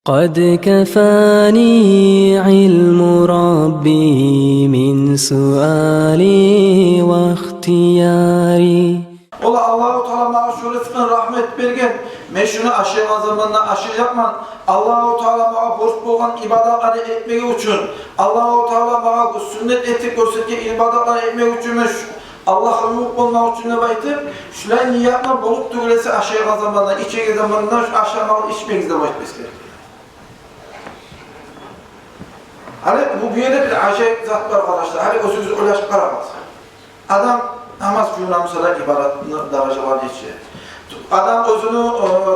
قد كفاني علم ربي من سؤالي واختياري. Ola Allah-u Teala bana şu rızkın rahmet bergen. Men şunu aşırı zamanla aşırı yapman. Allah-u Teala bana borç bolgan ibadatları etmegi üçün. Allah-u Teala bana sünnet etip gösterken ibadatları etmegi üçün. Allah'a yuvuk olmak için ne baytır? Şulay niyatla bolup tügülesi aşırı zamanla, içeri zamanla aşağı mal içmekizde baytmesi gerekir. Hani bu bir yerde bir acayip zat var arkadaşlar. Hani o sözü ulaşıp karamaz. Adam namaz cümlemseler ibadatını daracalar geçiyor. Adam özünü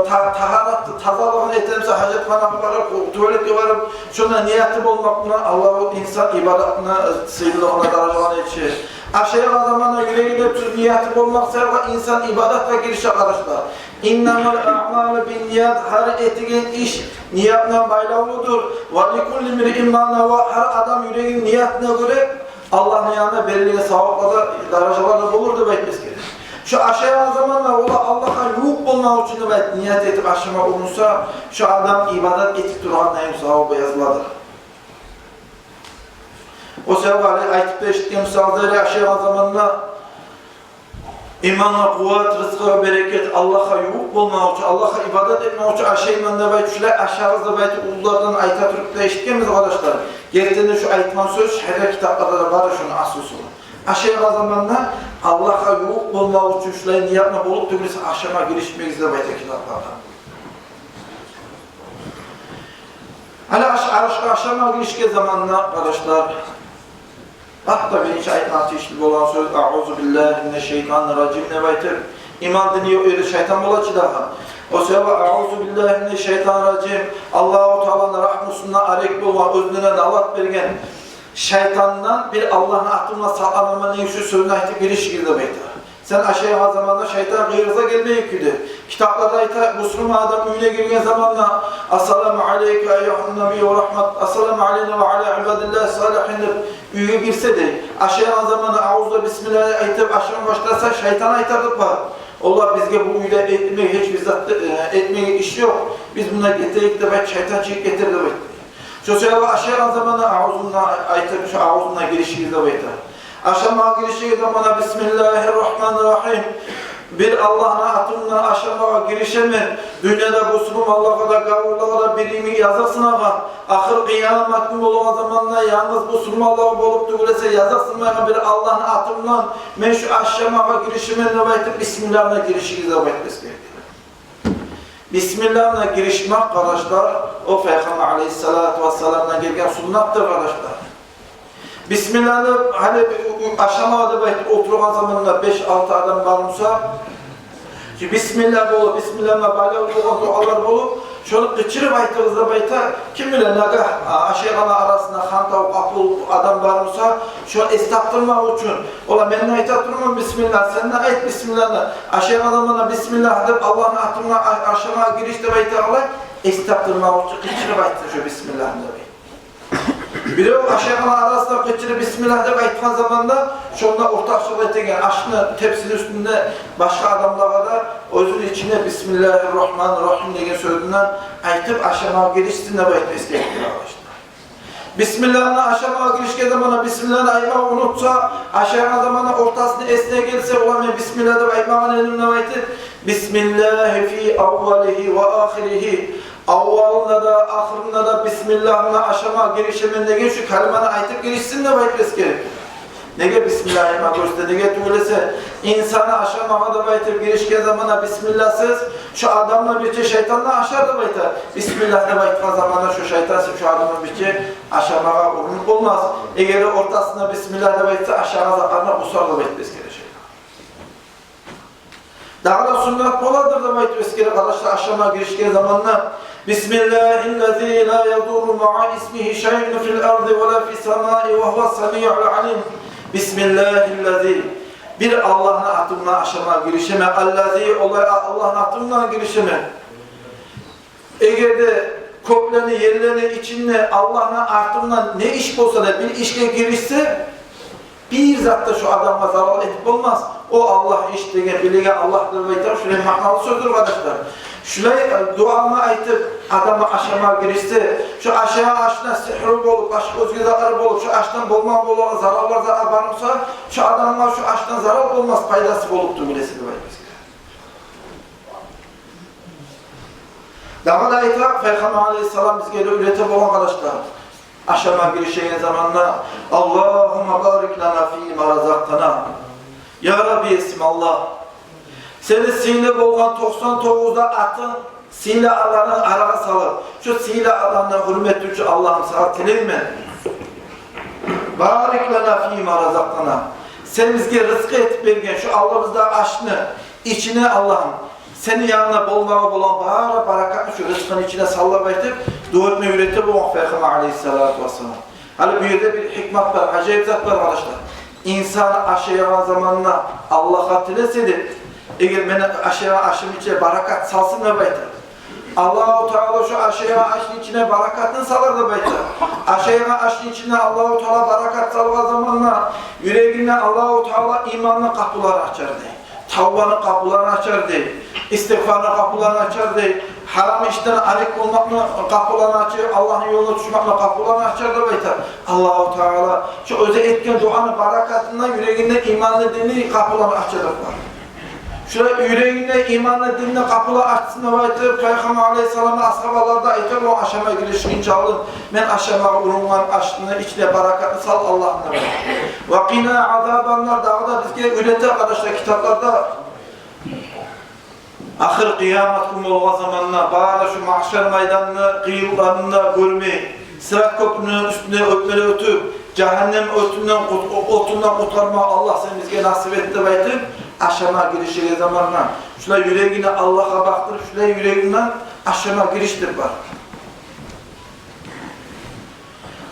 taharatlı, tazalığını etemse hacetxana varıp, tuvalete varıp, şuna niyetli olmakla Allah'ın insan ibadatına sıyrılığına daracalar geçiyor. Aşağıya zamanla yüreğine tuz niyetli olmak sebeple insan ibadatla giriş arkadaşlar. İnnemel a'malu bin niyat, her etigen iş niyetle baylavlıdır. Ve likulli mir'in manava, her adam yüreğin niyetine göre Allah'ın yanında belirli savapla daracalarla bulur da bekmez gerekir. Şu aşağı zamanla Allah'a yuvuk bulmak için de niyet edip aşama olunsa, şu adam ibadet etip duran neyim savabı yazıladır. O sebeple aytıp da eşittiğim sağları aşağı zamanla imanla, kuvvet, rızkı ve bereket Allah'a yuvuk bulmak için, Allah'a ibadet etmek için aşağı imanda baytuşlar, aşağıda baytı ullardan ayta Türk'te eşittiğimiz arkadaşlar. Gerçekten şu aytman söz, şerre kitaplarda da var şunun aslısı. Aşağı zamanla Allah'a yuvuk bulmak için şulay niyatla bolup tügülesi aşama girişmekizde baytı kitaplarda. Hala aşama girişke zamanla arkadaşlar, hatta birinci ayet nasıl işli olan söz "A'udzu billahi mineşşeytanirracim" ne baytır? İman dini öyle şeytan bolacı daha. O sebeple "A'udzu billahi mineşşeytanirracim" Allah-u Teala'nın rahmetusundan arek bolma özüne nalat bergen şeytandan bir Allah'ın aklına sağlanma ne şu sözüne aytıp giriş girdi baytır. Sen aşağı zamanda şeytan gıyrıza gelmeye yüküdü. Kitaplarda ayta Müslüman adam üyüne girgen zamanla "Assalamu aleyke eyyuhan nebi ve rahmet, assalamu aleyne ve ala ibadillahi salihin" üye girse de aşağı zamanla "Auzda bismillah" aytıp aşağı başlarsa şeytan aytardık var. Allah bizge bu üyde etmeye hiçbir zat etmeye iş yok. Biz buna getirdik de şeytan çekip getirdi baytır. Şu sebeple aşağı zamanla "Auzunla" aytıp şu "Auzunla" girişi de baytır. Aşama girişi zamana Bismillahirrahmanirrahim. Bir Allah'ın atımla aşamaya girişemin. Dünyada bu sunum Allah'a da gavurluğa da birimi yazasın ama ahir kıyamet günü olan zamanla yalnız bu sunum Allah'a bolup tügülese yazasın ama bir Allah'ın atımla men şu aşamaya girişemin ne baytır? Bismillah'la girişi de baytır. Bismillah'la girişmek arkadaşlar o Peygamber aleyhissalatu vesselam'la gelgen sünnattır arkadaşlar. Bismillah'la hani aşamada belki oturan zamanında 5-6 adam varmışsa ki Bismillah bolu, Bismillah'la bala olan dualar bolu şöyle kıçırıp aytığızda bayta kim bilir naga aşağıda arasında hanta kapıl adam varmışsa şöyle estağfurullah için ola men aytaturmam Bismillah sen de ayt Bismillah'la aşağı adamına Bismillah deyip Allah'ın atımına aşamaya girişte bayta Allah estağfurullah için kıçırıp aytır şu Bismillah'la biri o aşağıdan arasında kıçırı Bismillah deyip aytkan zamanda şonda ortakçılık etken aşkını tepsinin üstünde başka adamlara da özün içine Bismillahirrahmanirrahim degen sözünden aytıp aşamaya girişsinde bu etmesi gerekir arkadaşlar. Bismillah'la aşamaya girişke zamana Bismillah'la aymağı unutsa aşağıdan zamana ortasını esneye gelse olamıyor Bismillah'da aymağın elimle aytıp Bismillahi fi avvalihi ve ahirihi avvalında da, ahırında da Bismillah'la aşama girişiminde şu kelimeyi aytıp girişsin de baytmesi gerekir. Nege Bismillahirrahmanirrahim nege tüylese insanı aşamaya da baytıp girişken zamana Bismillah'sız şu adamla birçe şeytanla aşağı da baytar. Bismillah'la baytma zamanda şu şeytansın şu adamla birçe aşamaya uygun olmaz. Eğer ortasında Bismillah'la baytsa aşağı zamanla usarla baytmesi gerekir. Daha da sünnet boladır da baytmesi gerekir arkadaşlar aşamaya girişken zamanla Bismillahirrahmanirrahim la yadurru ma'a ismihi şey'un fil ardı ve la fis semai ve huves semi'ul alim. Bismillahirrahmanirrahim. Bir Allah'ın atımına aşama girişime, allazi Allah'ın atımına girişime. Eğer de köklerini, yerlerini içinde Allah'ın atımına ne iş olsa da bir işe girişse Bir zat da şu adama zarar etip olmaz. O Allah iştegen, bilegen Allah'tır ve şöyle maknalı sözdür kardeşler. Şöyle duamı aytıp adamı aşama girişse, şu aşağı aşına sihir bolup, başka özgü zararı bolup, şu aştan bolman bolan zararlar zarar barınsa, şu adamlar şu aştan zarar olmaz, faydası boluptu bilesi de Daha da ayta Peygamber Aleyhisselam bizge üretip olan arkadaşlar. Aşama girişen zamanla Allahümme barik lana fîmâ razaqtana. Ya Rabbi isim Allah. Seni sinle bolgan 99'da atın sinle alanı arağa salıp şu sinle alanına hürmet üçün Allah'ım sana tileyme. Barik lana fîmâ razaqtana. Sen bizge rızkı etip bergen şu Allah'ımızda aşını içine Allah'ım senin yanına bolmağı bolan bağıra barakatını şu rızkın içine sallap etip dua etme üretip bu Peygamber Aleyhisselatü Vesselam. Hani bu yerde bir hikmet var, acayip zat var arkadaşlar. İnsan aşağı zamanına Allah'a tileseydi, eğer beni aşağı aşım içine barakat salsın da baytar. Allah-u Teala şu aşağı aşın içine barakatını salar da baytar. Aşağı aşın içine Allah-u Teala barakat salva zamanına yüreğine Allah-u Teala imanla kapılar açar değil. Tavbanın kapılarını açar değil. İstiğfarın kapılarını açar değil. Haram işten arik olmakla kapılarını açıyor. Allah'ın yoluna düşmekle kapılarını açar da baytar. Allah-u Teala şu öze etken duanın barakatından yüreğinde imanlı dinli kapılarını açacaklar. Şöyle yüreğinde imanlı dinle kapılar açsın da baytar. Peygamber Aleyhisselam'ın ashabalarda aytar o aşama girişince alın. Ben aşama urungan aşkını içine barakatını sal Allah'ın da Ve qina azabanlar dağda bizge üreti arkadaşlar kitaplarda ahir kıyamet günü olma zamanına bana şu mahşer meydanını kıyılarında görmeyi sırat köprünün üstüne öpmeli ötüp cehennem otundan kurtarma Allah sen bizge nasip etti baytır aşama girişi zamanına şöyle yüreğine Allah'a baktırıp şöyle yüreğinden aşama giriştir var.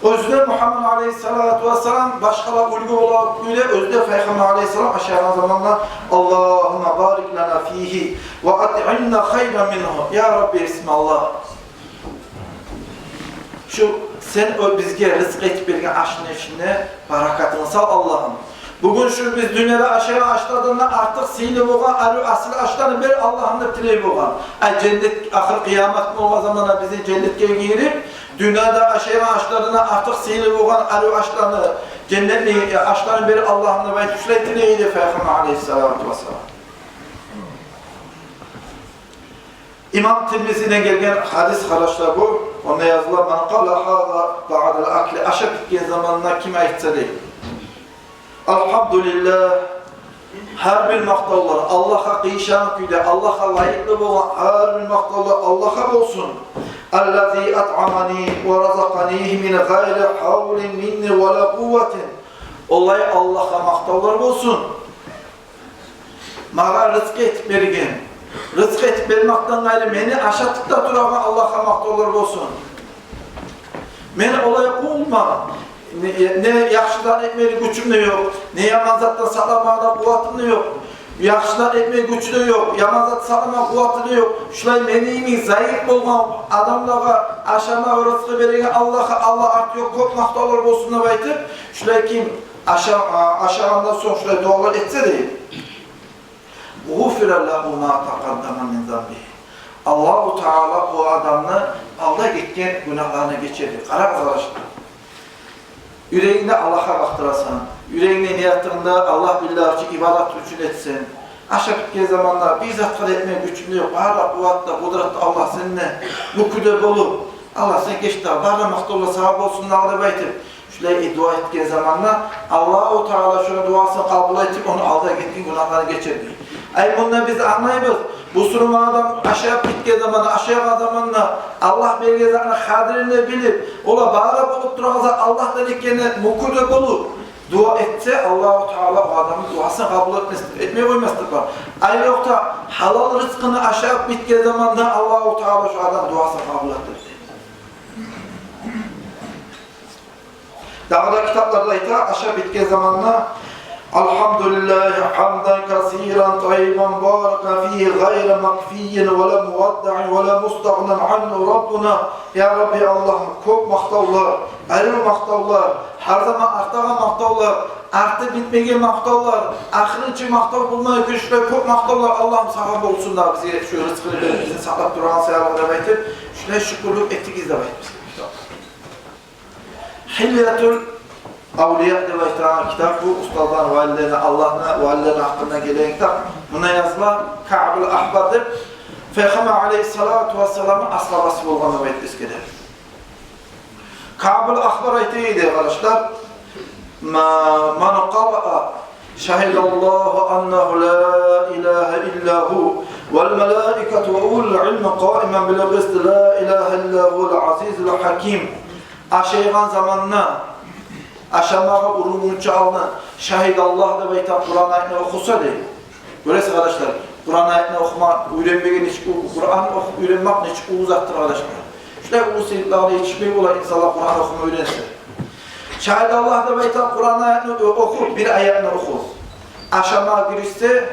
O yüzden Muhammed Aleyhisselatü Vesselam başkalar ulgu olarak böyle özde Peygamber Aleyhisselam aşağı zamanla Allahümme barik lana fihi ve at'inna hayran minhu. Ya Rabbi ismi Allah. Şu sen o bizge rızk et bir aşın içine barakatını sal Allah'ım. Bugün şu biz dünyada aşağı açladığında artık sihirli boğan, asıl açlarını bir Allah'ın da tileyi boğan. Cennet, ahir kıyamet olma zamanına bizi cennetke girip, dünyada aşağı açladığında artık sihirli boğan, açlarını, cennetli açlarını bir Allah'ın da baytüşle tileydi Peygamber Aleyhisselatü Vesselam. İmam Tirmizi'ne gelgen hadis kardeşler bu. Onda yazılan, "Men qala hâzâ ba'del akli." Aşağı bitken zamanına kime aitse değil. Elhamdülillah, her bir maktallar Allah'a kıyışan küyle, Allah'a layıklı olan her bir maktallar Allah'a olsun. اَلَّذ۪ي اَطْعَمَن۪ي وَرَزَقَن۪يهِ مِنْ غَيْرِ حَوْلٍ مِنِّ وَلَا قُوَّةٍ Olay Allah'a maktallar olsun. Mağar rızkı etip bergen. Rızkı etip bermaktan gayrı beni aşattıkta durağın Allah'a maktallar olsun. Beni olaya kulma. Ne yaxşıdan etmeyi gücüm de yok, ne yamanzattan sağlamada kuvvatım da yok. Yaxşıdan etmeyi gücü de yok, yamanzat sağlama kuvvatı da yok. Şulay meniyimi zayıf olma adamlara aşama rızkı verene Allah artıyor, korkmakta olur olsun da baytıp. Şulay kim aşağıdan son şulay dualar etse değil. Ğufirallahu ma taqaddama min zambihi. Allah-u Teala o adamla Allah gitken günahlarını geçirdi. Kara arkadaşlar. Yüreğinde Allah'a baktırasan, yüreğinde niyatında Allah billahi için ibadet için etsin. Aşağı bitken zamanlar bizzat kadar etmeye gücünde yok. Varla, kuvvetla, kudretli Allah seninle müküde dolu. Allah sen geç daha, varla maktulla sahibi olsun, nağda baytip. Şöyle dua etken zamanlar Allah-u Teala şuna duasını kabul edip onu alda gitkin günahlarını geçirdi. Ay bundan biz anlayabiliriz. Bu sürü adam aşağı bitken zamanla, aşağı zamanla Allah belge zamanla kadirini bilip, ola bağırıp olup durağıza Allah dediklerine mukudek olur. Dua etse Allah-u Teala o adamın duasını kabul etmeye koymazdır. Ayrıca halal rızkını aşağı bitken zamanla Allah-u Teala şu adam duasını kabul ettir. Daha da kitaplarda ita aşağı bitken zamanla Elhamdülillahi hamdan kasiran tayyiban baraka fihi gayre makfiyyin ve la muvadda'in ve la mustagnan anhu Rabbuna. Ya Rabbi Allah'ım çok maktallar, ayrı maktallar, her zaman artağa maktallar, artı bitmegen maqtawlar, ahirинче maqtaw bulmay güçlü köp maqtawlar Allah'ım sağlam olsun da bize şu rızkını verip bizi saqlap turgan sayallara aytib, şuna şükürlük etdik dep aytibız. Hilyatul Avliya dep aytılan kitap bu ustadan valilerine Allah'ına valilerine hakkında gelen kitap. Buna yazma Ka'bul Ahbar dep Peygamber aleyhissalatu vesselam'ın ashabası bolğanını aytibız kerak. Ka'bul Ahbar aytıydı arkadaşlar. Man qara'a şahidallahu annahu la ilahe illa hu vel melaiketu ve ulul ilmi qaimen bil qist la ilahe illa hu'l azizul hakim. Aşayğan zamanına aşamağa urumunu alına şahidallah da beytan Kur'an ayetini okusa değil. Göresiz arkadaşlar. Kur'an ayetini okuma, öğrenmegen hiç Kur'an okup öğrenmek hiç uzaktır arkadaşlar. İşte bu seyitlerle yetişmek olan insanlar Kur'an okuma öğrensin. Şayet Allah da beytan Kur'an ayetini okur, bir ayetini okur. Aşamağa girişse,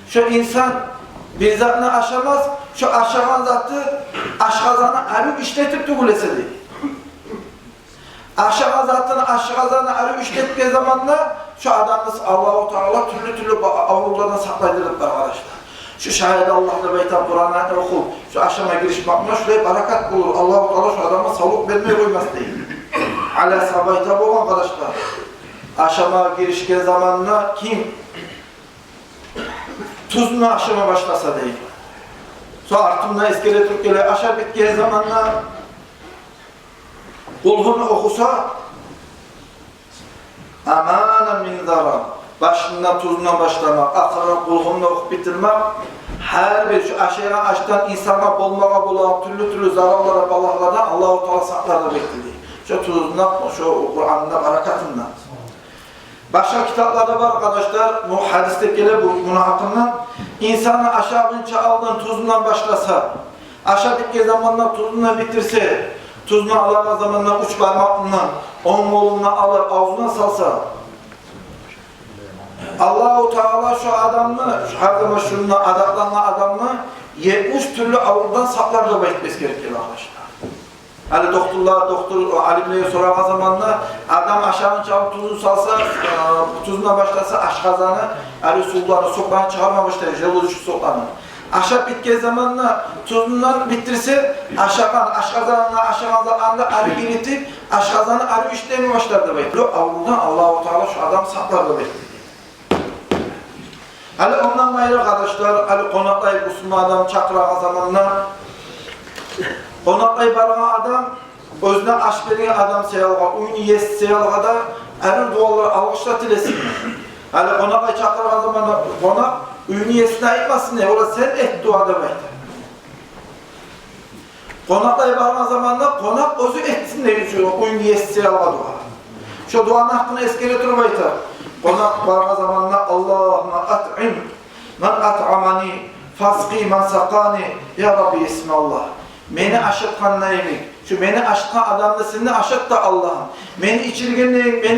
şu insan bir zatını aşamaz, şu aşaman zatı aşkazanı arıp işletip tügülese değil. Aşağı zatını aşağıdan arı işlettiği zamanla şu adamız Allah-u Teala türlü avrulardan saklayırlar arkadaşlar. Şu şahit Allah'la beytan Kur'an'ı oku, şu aşama giriş bakma şuraya barakat bulur. Allah-u Teala şu adama saluk vermeye koymaz değil. Ala sabayta bu arkadaşlar. Aşama girişken zamanla kim tuzunu aşama başlasa değil. Sonra artımda eskele Türkiye'yle aşağı bittiği zamanla kulhunu okusa amanen min zarar. Başından tuzuna başlamak, akırına kulhunu okup bitirmek, her bir şu aşağıya açtan insana bolmağa bulan türlü zararlara balaklardan Allah-u Teala saklarda beklediği. Şu tuzundan, şu Kur'an'da barakatından. Başka kitaplarda var arkadaşlar, bu hadiste gelir bunun hakkında. İnsanı aşağıya aldığın tuzundan başlasa, aşağı bittiği zamanla tuzundan bitirse, tuzunu alama zamanla uç parmağından, on kolundan alır, ağzına salsa, Allah-u Teala şu adamını, her zaman şununla adaklanan adamını 70 türlü avrudan saklar da etmesi gerekir arkadaşlar. Hani doktor alimliğe soran zamanla adam aşağının çalıp tuzunu salsa, tuzuna başlasa aşkazanı, hani sultanı, sokağını çağırmamışlar, jeolojik sokağını. Aşağı bittiği zamanla tuzundan bitirse aşağıdan arı iritip aşağıdan arı işlemi başlardı bekliyor. Avrudan Allah-u Teala şu adam saklardı bekliyor. Hani ondan gayrı arkadaşlar, hani konaklayıp usulma adam çakıran zamanla konaklayıp baran adam özüne aş veren adam seyalga, uyunu yes seyalga da eril dualar alışla tilesin. Hani konaklayıp çakıran zamanla konak uyunu yesine ayıpmasın diye, orada sen et dua demektir. Konaklayıp baran zamanla konak özü etsin diye düşünüyor, uyunu yesine seyalga dua. Şu duanın hakkını eskere durmayta. Konak baran zamanla Allahümme at'im men at'amani fasqi men sakani ya Rabbi ismi-Allah. Beni aşıtkan neyimik? Şu beni aşıtkan adamda seni aşıt da Allah'ım. Beni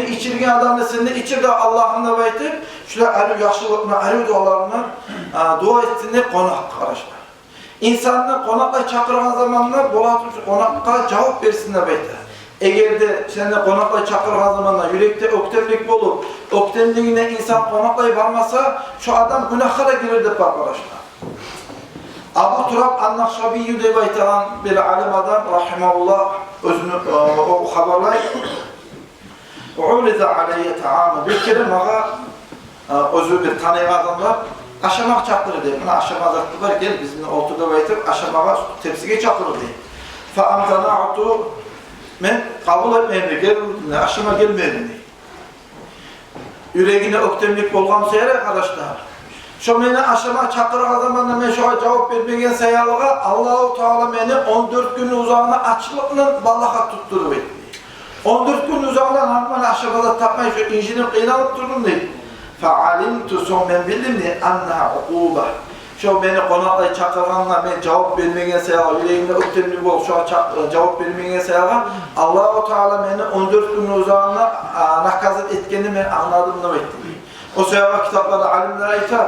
içirgen adamda seni içir de Allah'ım da baytip şöyle arı yaşlılıkla, arı dualarına dua etsinler konak arkadaşlar. İnsanlar konakla çakıran zamanla konakla cevap versinler baytip. Eğer de seninle konakla çakıran zamanla yürekte öktemlik bulup öktemliğine insan konaklayıp varmasa şu adam günahlara girirdi arkadaşlar. Abu Turab An-Nakşabiyyü diye baytalan bir alim adam rahimahullah özünü o haberlay u'liza aleyye ta'amı bir kere mağa özü bir tanıyan adamlar aşamak çakırı diye. Buna aşama zatlı var gel bizim ortada baytıp aşamağa tepsiye çakırı diye. Fa'amtana'tu men kabul etmeyeyim diye aşama gelmeyeyim diye. Yüreğine öktemlik bolğan seyre arkadaşlar. Şu beni aşama çakıran zamanında ben şuna cevap vermegen seyalığa Allah-u Teala beni 14 gün uzağına açlıkla ballaha tutturdu bekliyor. 14 gün uzağına harman aşamada tapmayı şu injinim kıynalıp durdum değil. Fa'alimtu son ben bildim diye anna ukubah. Şu beni konakla çakıranla ben cevap vermegen seyalığa yüreğimde öktemli bol şu cevap vermegen seyalığa Allah-u Teala beni 14 gün uzağına nakazet etkenini ben anladım da bekliyor. O seyahat kitaplarda alimler aytar.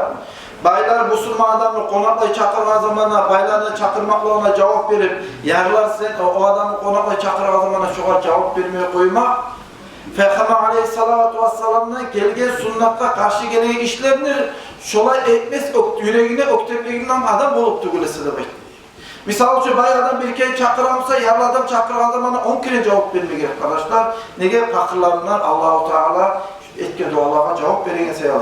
Baylar Müslüman adamı konakla çakırgan zamanla baylarına çakırmaklarına cevap verip yarlar sen o adamı konakla çakırgan zamanla şuna cevap vermeye koymak Peygamber aleyhissalatu vesselam'dan gelgen sunnatta karşı gelen işlerini şolay etmez yüreğine öktemliğinden adam olup tugulesi demek. Misal için bay adam bir kere çakıramsa yarlı adam çakıran zamanı 10 kere cevap vermek gerek arkadaşlar. Nege fakirlarından Allah-u Teala etki dualara cevap verin seyahat.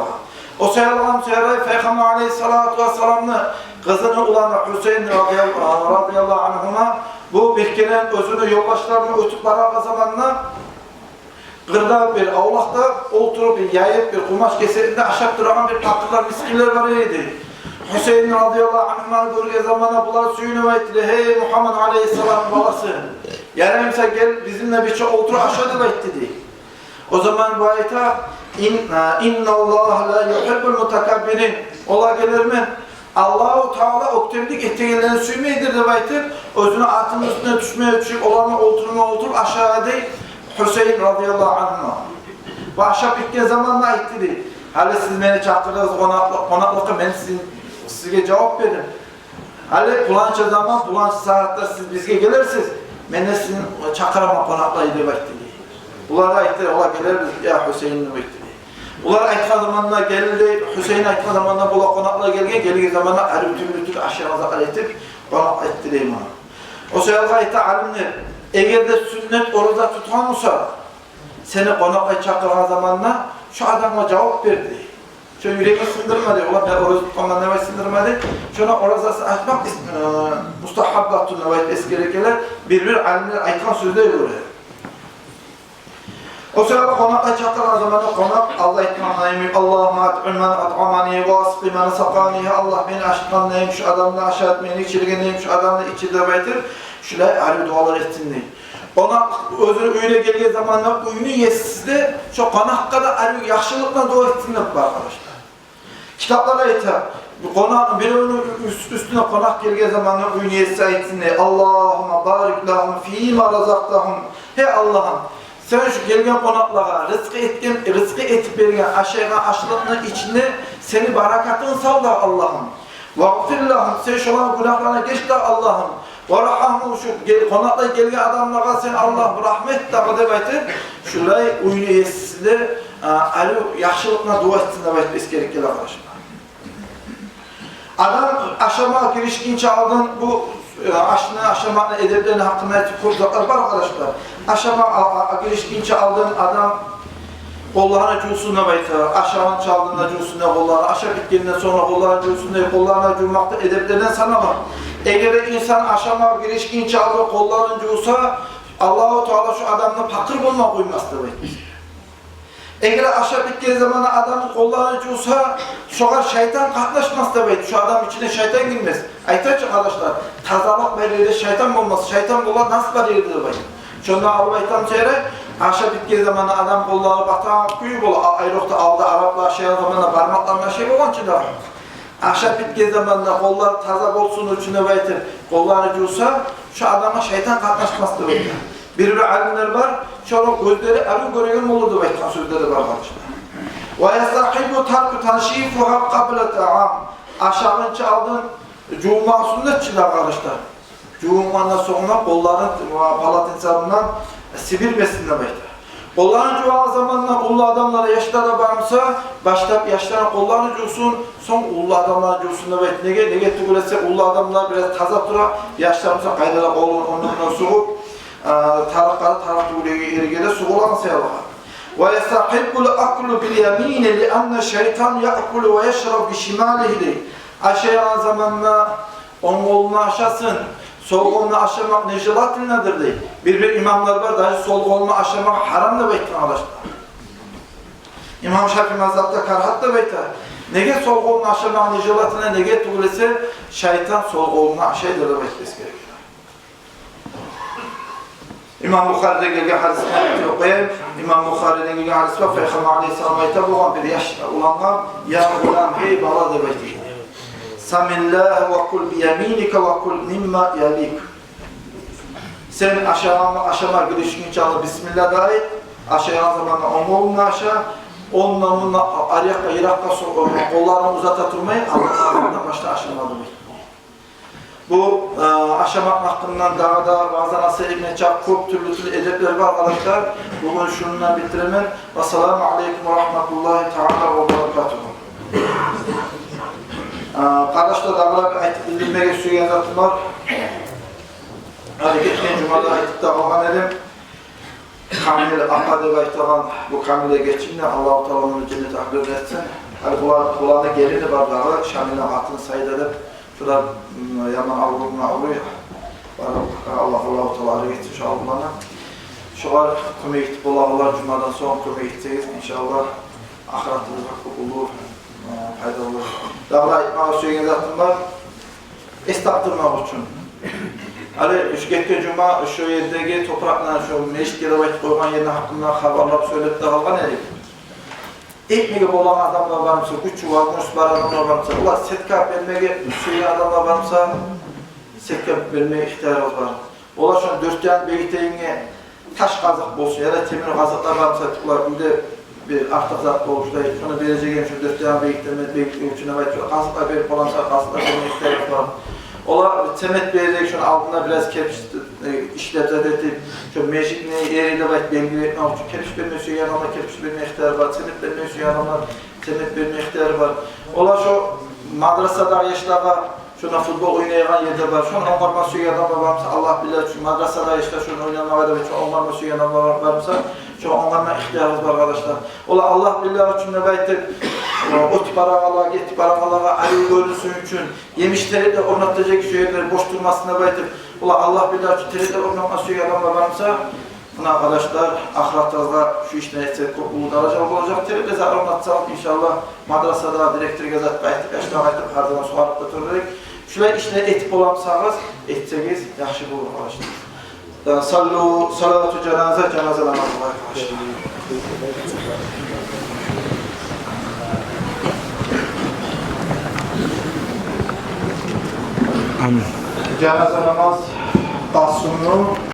O seyahat Peygamber aleyhissalatu vesselam'ın kızını olan Hüseyin radıyallahu anhuma bu bir kere özünü yoldaşlarını ötüp barağı zamanına kırda bir avlakta oturup yayıp bir kumaş keserinde aşağı duran bir fakirler miskinler var idi. Hüseyin radıyallahu anhuma görge zamana bunlar suyunu ve ettiler. Hey Muhammed aleyhisselam balası. Yarımsa gel bizimle bir çok otur aşağıda da etti. O zaman bu ayeta inna Allah la yuhibbul mutakabbirin. Ola gelir mi? Allah-u Teala oktemlik ettiğinden suymaydır da baytır. Özünü atın üstüne düşmeye düşük olanı otur aşağıda Hüseyin radıyallahu anhuma. Bu aşağı bittiği zamanla etti. Hali siz beni çağırdınız konaklıkta ben size cevap verin. Hali bulanca zaman bulanca saatler siz bizge gelirsiniz. Ben de sizin çakırama konaklayı diye bekledim. Bunlara ayetler ola geliriz ya Hüseyin'le bekledim. Bunlar ayetler zamanına geldi, Hüseyin ayetler zamanına bula konakla geldiği zamanına arı bütün aşağıza kaletip konak ettireyim ona. O sırada ayetler alimler, eğer de sünnet orada tutan olsa, seni konakla çakıran zamanına şu adama cevap verdi. Şu yüreğini sındırmadı, ola ben orada tutanlar neve sındırmadı. Şuna orazası açmak mustahabbatun neve eski gerekeler bir alimler aytan sözler olur. O sırada konakla çakıran zamanında konak Allah etmanlayım, Allah'ım at'un men at'amani ve asqi men sakani. Allah beni aşkmanlayım, şu adamla aşağı etmeyini içirgeneyim, şu adamla içirde baytır. Şöyle ayrı dualar etsin diye. Ona özünü öyle geldiği zamanlar uyunu yetsizde şu konakta ayrı yaxşılıkla dua etsinler arkadaşlar. Kitaplara yeter. Birinin üstüne konak geldiği zamanlar uyunu yetse etsinler. Allahümme barik lahum fîmâ razaktahum. Hey Allah'ım sen şu gelgen konaklara rızkı etip bergen aşağıya açlığının içinde seni barakatın sal da Allah'ım. Vagfir lahum sen şolan günahlarına geç de Allah'ım. وَرَحَمُ şu konakla gelgen adamlara sen Allah rahmet da demetir. Şurayı uyunu yetsizler, yaxşılıkla dua etsinler etmesi gerekli arkadaşlar. Adam aşama girişkince aldın bu aşama edeplerini hakkında kursaklar var arkadaşlar. Aşama girişkince aldın adam kollarına cüsünle baytar, aşağının çaldığında cüsünle kollarına, aşağı bittiğinden sonra kollarına cüsünle kollarına cümakta edeplerinden sana var. Eğer insan aşama girişkin çaldığı kollarının cüsa, Allah-u Teala şu adamla fakir bulma koymaz demek. Eğer aşağı bittiği zaman adamın kollarının cüsa, şoğa şeytan katlaşmaz demek. Şu adam içine şeytan girmez. Aytaç arkadaşlar, tazalık belirli şeytan olmaz. Şeytan olan nasıl belirli demek. Şundan Allah aytam söyle, aşağı bittiği zaman adam kolları batan büyük olur. Ayrıkta aldı Araplar şey zamanla parmaklarına şey olan için de. Aşağı bittiği zamanla kollar taza olsun içine baytır. Kolları cüsa, şu adama şeytan katlaşmaz demek. Bir alimler var, şöyle gözleri arı göregen olurdu baytan sözleri var arkadaşlar. وَيَسْتَحِبُّ تَرْكُ تَنْشِيفُهَا قَبْلَ تَعَامٍ Aşağının çaldığın cuğuma sünnetçiler arkadaşlar. Cuğumandan sonra kolların palat insanından sibir besinle baytar. Kolların cuğa zamanla ulu adamlara yaşlara bağımsa, başta yaşlarına kollarını cuğsun, son ulu adamlara cuğsunla baytar. Nege tügülese ulu adamlar biraz taza tura, yaşlarımıza kaydarak olun, onlardan soğuk, tarak tügüleye ergede soğulan sayalım. وَيَسْتَحِبُّ الْأَقْلُ بِالْيَم۪ينِ لِأَنَّ الشَّيْطَانِ يَأْكُلُ وَيَشْرَبْ بِشِمَالِهِ Aşağıyan zamanla on kolunu aşasın, sol kolunu aşamak necelatin nedir değil. Bir imamlar var dahi sol kolunu aşamak haram da bekler arkadaşlar. İmam Şafii mazhabda karhat da bekler. Nege sol kolunu aşamak necelatine nege tuğlese şeytan sol kolunu aşağıdır da beklesi gerekir. İmam Bukhari'de gelgen hadisine okuyayım. İmam Bukhari'de gelgen hadisine Peygamber Aleyhisselam'a hitap olan bir yaş olanlar ya ulan hey bala da bekler. Samillah ve kul biyeminika ve kul mimma yalik. Sen aşama girişkin çalı Bismillah dahi aşağıya zamanla omurunu aşağı onunla ayakla kollarını uzata durmayı Allah'tan başta aşamadı. Bu aşamak hakkından dağda bazen asıl ilmine çok türlü edepler var arkadaşlar. Bugün şununla bitirelim. Vesselamu aleyküm ve rahmetullahi teala ve berekatuhu. Kardeşler dağlar ayet bildirmeye suyu yazattılar. Hadi geçen cumada ayet dağılan elim. Kamil akade baytalan bu kamile geçimle Allah-u Teala'nın cennet akıl etsin. Hani kulağına gelini var dağı, şamile atını sayıd edip şurada yaman avruğuna avruyor. Allah-u Teala'ya gitsin şu Allah'ına. Şu var köme gitip Allah'lar cumadan sonra köme gideceğiz. İnşallah ahiretimiz hakkı olur, faydalı olur. Dağlar itmağa suyun yazatım var. Estağfurullah için. Hani şu geçen cuma şu yerdeki toprakla şu meşit yere vakit koyman yerine hakkında haberler söyledi de kalkan edik. Ekmeği olan adamlar varsa, güçü var, var adamlar varsa, ulan setka vermeye suyu adamlar varsa, setka vermeye ihtiyarımız var. Ola şu an 4 tane beyiteyine taş kazık olsun ya da temir kazıklar varsa, ulan bir de bir artık zat oluştu. Şunu vereceğim şu 4 tane beyiteyine uçuna var, kazıklar verip olansa kazıklar vermeye ihtiyarımız var. Ola semet verecek şunun altına biraz kerpiç işlevzat edip şu mecid yeriyle belki belli etmek için kerpiç vermeye suyu yanına kerpiç vermeye ihtiyarı var, semet vermeye suyu yanına semet vermeye ihtiyarı var. Ola şu madrasada yaşlara şuna futbol oynayan yerde var, şunun onlarma suyu yanına varsa Allah bilir şu madrasada yaşlar şunu oynayanlar var, şu onlarma suyu yanına varsa şu onlarma ihtiyarımız var arkadaşlar. Ola Allah bilir için ne belki o tip aramalara, git aramalara arayı görünsün için yemişleri de ornatacak şu yerleri boş durmasına baytıp Allah bilir için teride ornatması adamlar varsa buna arkadaşlar ahiretazda şu işten etsek kurkulu daracak olacak teride zaten ornatsak inşallah madrasada direktör gezat baytıp yaşta baytıp her zaman suarıkta tutarak şöyle işle etip olamsanız etseniz yaxşı bulur arkadaşlar. Salatu cenaze namazı arkadaşlar. Cenaze namaz, tasunu